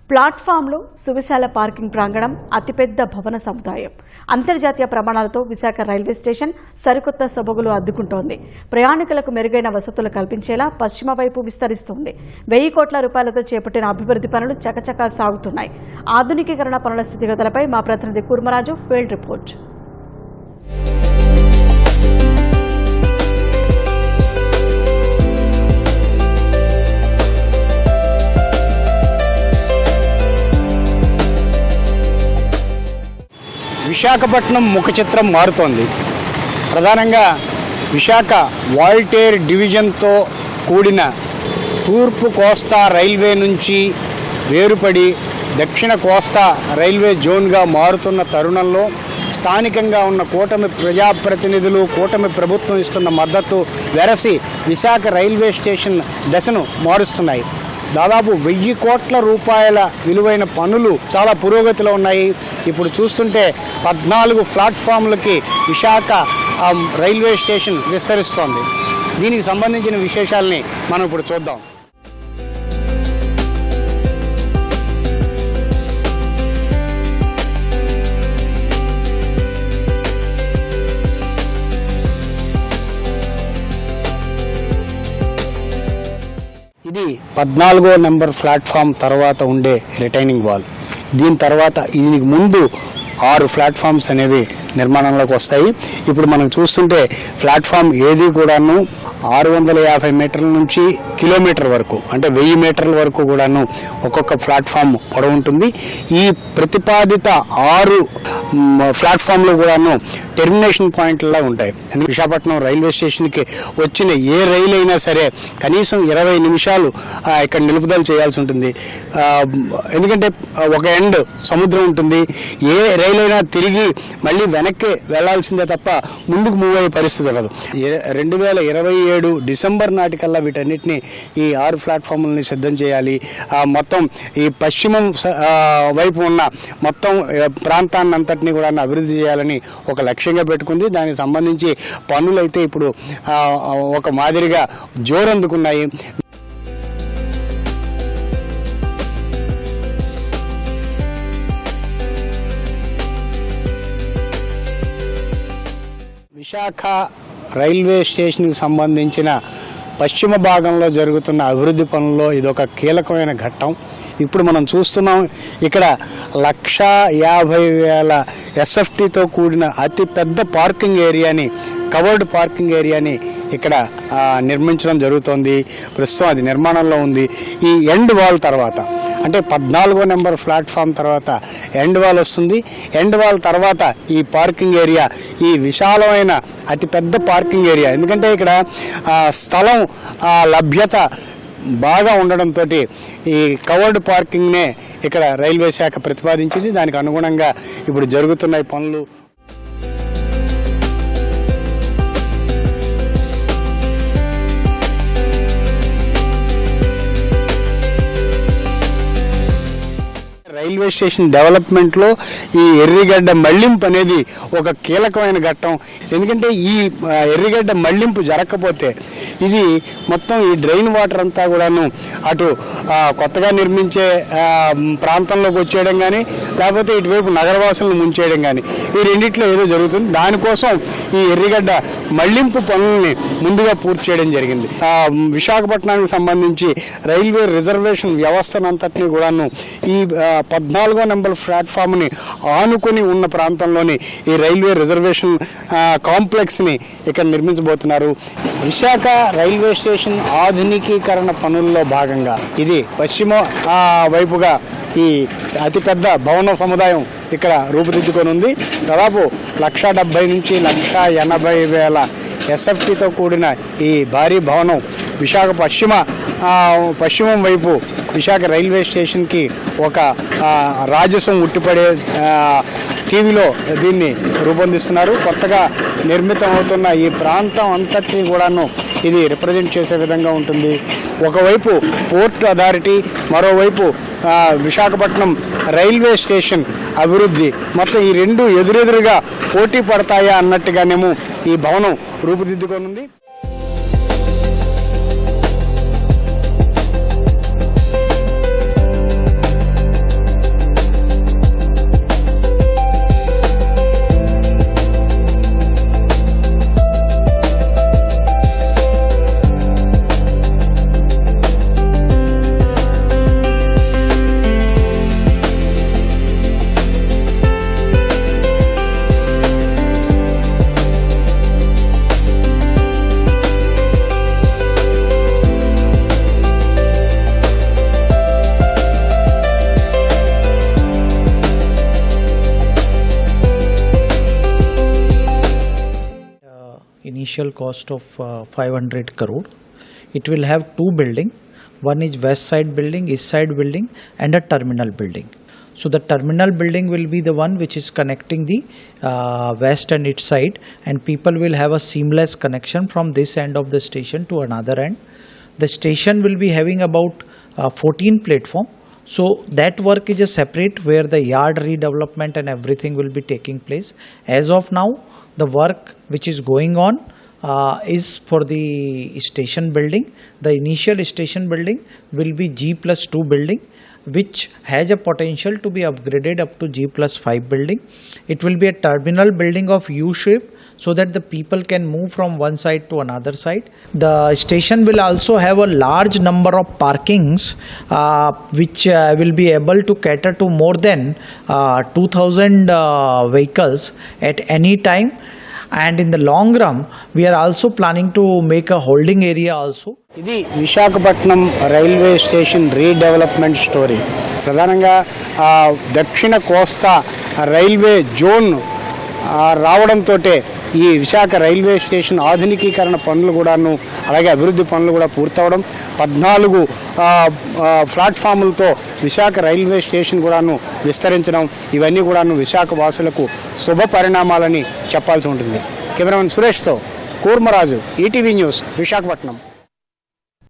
ప్లాట్ఫామ్లు, సువిశాల పార్కింగ్ ప్రాంగణం, అతిపెద్ద భవన సముదాయం, అంతర్జాతీయ ప్రమాణాలతో విశాఖ రైల్వే స్టేషన్ సరికొత్త సొబగులు అద్దుకుంటోంది. ప్రయాణికులకు మెరుగైన వసతులు కల్పించేలా పశ్చిమ వైపు విస్తరిస్తోంది. 1000 కోట్ల రూపాయలతో చేపట్టిన అభివృద్ధి పనులు చకచకా సాగుతున్నాయి. ఆధునికీకరణ పనుల స్థితిగతులపై మా ప్రతినిధి కుర్మరాజు ఫీల్డ్ రిపోర్ట్. విశాఖపట్నం ముఖ చిత్రం మారుతోంది. ప్రధానంగా విశాఖ వాల్టేర్ డివిజన్తో కూడిన తూర్పు కోస్తా రైల్వే నుంచి వేరుపడి దక్షిణ కోస్తా రైల్వే జోన్గా మారుతున్న తరుణంలో స్థానికంగా ఉన్న కూటమి ప్రజాప్రతినిధులు, కూటమి ప్రభుత్వం ఇస్తున్న మద్దతు వెరసి విశాఖ రైల్వే స్టేషన్ దశను మారుస్తున్నాయి. దాదాపు 1000 కోట్ల రూపాయల విలువైన పనులు చాలా పురోగతిలో ఉన్నాయి. ఇప్పుడు చూస్తుంటే 14 ప్లాట్ఫామ్లకి విశాఖ రైల్వే స్టేషన్ విస్తరిస్తోంది. దీనికి సంబంధించిన విశేషాలని మనం ఇప్పుడు చూద్దాం. ఇది 14వ నెంబర్ ప్లాట్ఫామ్ తర్వాత ఉండే రిటైనింగ్ వాల్. దీని తర్వాత దీనికి ముందు 6 ప్లాట్ఫామ్స్ అనేవి నిర్మాణంలోకి వస్తాయి. ఇప్పుడు మనం చూస్తుంటే ప్లాట్ఫామ్ ఏది కూడాను 650 మీటర్ల నుంచి కిలోమీటర్ వరకు, అంటే 1000 మీటర్ల వరకు కూడాను ఒక్కొక్క ప్లాట్ఫామ్ పొడవు ఉంటుంది. ఈ ప్రతిపాదిత 6 ప్లాట్ఫామ్లు కూడాను టెర్మినేషన్ పాయింట్లా ఉంటాయి. ఎందుకంటే విశాఖపట్నం రైల్వే స్టేషన్కి వచ్చిన ఏ రైలు అయినా సరే కనీసం 20 నిమిషాలు ఇక్కడ నిలుపుదల చేయాల్సి ఉంటుంది. ఎందుకంటే ఒక ఎండ్ సముద్రం ఉంటుంది. ఏ రైలు అయినా తిరిగి మళ్ళీ వెనక్కి వెళ్లాల్సిందే తప్ప ముందుకు మూవ్ అయ్యే పరిస్థితి ఉండదు. 2027 డిసెంబర్ నాటికల్లా వీటన్నిటిని ఈ 6 ప్లాట్ఫామ్లని సిద్ధం చేయాలి. మొత్తం ఈ పశ్చిమం వైపు ఉన్న మొత్తం ప్రాంతాన్ని అంతటినీ కూడా అభివృద్ధి చేయాలని ఒక లక్ష్యంగా పెట్టుకుంది. దానికి సంబంధించి పనులు అయితే ఇప్పుడు ఒక మాదిరిగా జోరందుకున్నాయి. విశాఖ రైల్వే స్టేషన్కి సంబంధించిన పశ్చిమ భాగంలో జరుగుతున్న అభివృద్ధి పనుల్లో ఇదొక కీలకమైన ఘట్టం. ఇప్పుడు మనం చూస్తున్నాం, ఇక్కడ 150,000 SFTతో కూడిన అతి పెద్ద పార్కింగ్ ఏరియాని, కవర్డ్ పార్కింగ్ ఏరియాని ఇక్కడ నిర్మించడం జరుగుతోంది. ప్రస్తుతం అది నిర్మాణంలో ఉంది. ఈ ఎండ్ వాల్ తర్వాత, అంటే 14వ నెంబర్ ప్లాట్ఫామ్ తర్వాత ఎండ్ వాల్ వస్తుంది. ఎండ్ వాల్ తర్వాత ఈ పార్కింగ్ ఏరియా, ఈ విశాలమైన అతిపెద్ద పార్కింగ్ ఏరియా, ఎందుకంటే ఇక్కడ స్థలం లభ్యత బాగా ఉండడంతో ఈ కవర్డ్ పార్కింగ్నే ఇక్కడ రైల్వే శాఖ ప్రతిపాదించింది. దానికి అనుగుణంగా ఇప్పుడు జరుగుతున్నాయి పనులు. రైల్వే స్టేషన్ డెవలప్మెంట్లో ఈ ఎర్రిగడ్డ మళ్లింపు అనేది ఒక కీలకమైన ఘట్టం. ఎందుకంటే ఈ ఎర్రిగడ్డ మళ్లింపు జరగకపోతే ఇది మొత్తం ఈ డ్రైన్ వాటర్ అంతా కూడాను అటు కొత్తగా నిర్మించే ప్రాంతంలోకి వచ్చేయడం కానీ, లేకపోతే ఇటువైపు నగరవాసులను ముంచేయడం కానీ, ఈ రెండిట్లో ఏదో జరుగుతుంది. దానికోసం ఈ ఎర్రిగడ్డ మళ్లింపు పనుల్ని ముందుగా పూర్తి చేయడం జరిగింది. విశాఖపట్నానికి సంబంధించి రైల్వే రిజర్వేషన్ వ్యవస్థనంతటినీ కూడాను ఈ 14వ నెంబర్ ప్లాట్ఫామ్ని ఆనుకొని ఉన్న ప్రాంతంలోని ఈ రైల్వే రిజర్వేషన్ కాంప్లెక్స్ని ఇక్కడ నిర్మించబోతున్నారు. విశాఖ రైల్వే స్టేషన్ ఆధునికీకరణ పనుల్లో భాగంగా ఇది పశ్చిమ వైపుగా ఈ అతిపెద్ద భవన సముదాయం ఇక్కడ రూపుదిద్దుకొని ఉంది. దాదాపు 170,000 నుంచి 180,000 SFTతో కూడిన ఈ భారీ భవనం విశాఖ పశ్చిమం వైపు విశాఖ రైల్వే స్టేషన్కి ఒక రాజసం ఉట్టిపడే టీవీలో దీన్ని రూపొందిస్తున్నారు. కొత్తగా నిర్మితం అవుతున్న ఈ ప్రాంతం అంతటినీ కూడాను ఇది రిప్రజెంట్ చేసే విధంగా ఉంటుంది. ఒకవైపు పోర్ట్ అథారిటీ, మరోవైపు విశాఖపట్నం రైల్వే స్టేషన్ అభివృద్ధి, మొత్తం ఈ రెండు ఎదురెదురుగా పోటీ పడతాయా అన్నట్టుగానేమో ఈ భవనం రూపుదిద్దుకొనుంది. initial cost of 500 crore. It will have two buildings. One is west side building, east side building, and a terminal building. So the terminal building will be the one which is connecting the west and east side, and people will have a seamless connection from this end of the station to another end. The station will be having about 14 platform. So that work is a separate, where the yard redevelopment and everything will be taking place. As of now, the work which is going on is for the station building. The initial station building will be G+2 building, which has a potential to be upgraded up to G+5 building. It will be a terminal building of U shape, so that the people can move from one side to another side. The station will also have a large number of parkings which will be able to cater to more than 2000 vehicles at any time. And in the long run, we are also planning to make a holding area also. ఇది Visakhapatnam railway station redevelopment story. ప్రధానంగా దక్షిణ కోస్తా railway zone రావడంతో ఈ Visakha railway station ఆధునికీకరణ పనులు కూడాను, అలాగే అభివృద్ధి పనులు కూడా పూర్తవడం, 14 ప్లాట్ఫాములతో విశాఖ రైల్వే స్టేషన్ కూడాను విస్తరించడం, ఇవన్నీ కూడాను విశాఖ వాసులకు శుభ పరిణామాలని చెప్పాల్సి ఉంటుంది. కెమెరామెన్ సురేష్తో కూర్మరాజు, ఈటీవీ న్యూస్, విశాఖపట్నం.